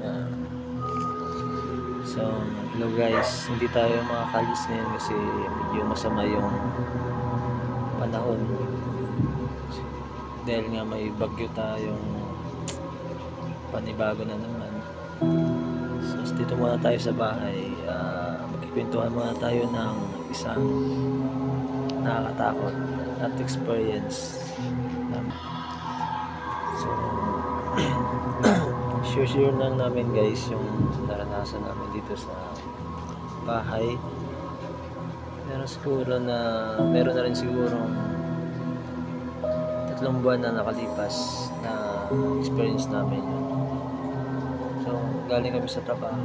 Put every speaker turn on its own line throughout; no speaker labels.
Yan. So, hello guys, hindi tayo makakalis ngayon kasi medyo masama yung panahon dahil nga may bagyo tayong panibago na naman. So, dito muna tayo sa bahay. Magkikwentuhan muna tayo ng isang nakakatakot at experience. So, share lang namin guys yung naranasan namin dito sa bahay. Meron na rin siguro 3 buwan na nakalipas na experience namin yun. So, galing kami sa trabaho.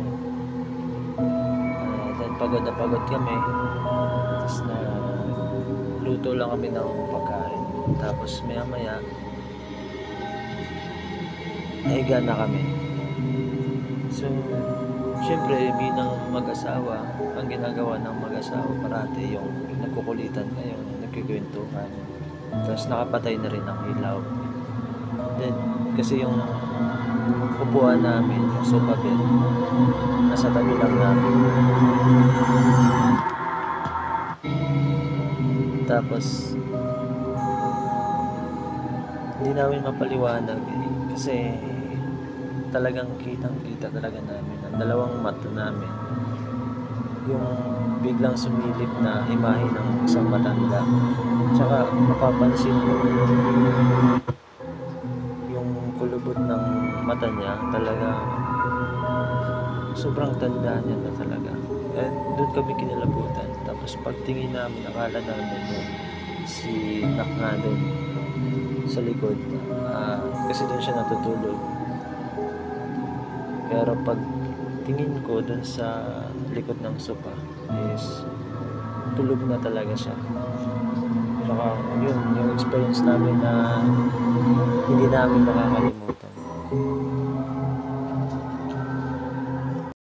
Then pagod na pagod kami. Tapos na luto lang kami ng pagkain. Tapos maya maya nahiga na kami. So, syempre bilang mag-asawa, ang ginagawa ng mag-asawa parati yung nagkukulitan kayo, nagkikwentuhan. Tapos nakapatay na rin ang ilaw. Then, kasi yung upuan namin, yung sofa bed, nasa tabi lang namin. Tapos, hindi namin mapaliwanag kasi talagang kitang-kita talaga namin ang dalawang mata namin. Yung biglang sumilip na imahe ng isang matanda. Tsaka mapapansin mo yung kulubot ng mata niya, talaga sobrang tanda niya na talaga. And doon kami kinilabutan. Tapos pagtingin namin, akala namin si Nak nga doon sa likod. Kasi doon siya natutulog. Pero pag tingin ko doon sa likod ng sofa is tulog na talaga siya. Saka yun, yung experience namin na hindi namin makakalimutan.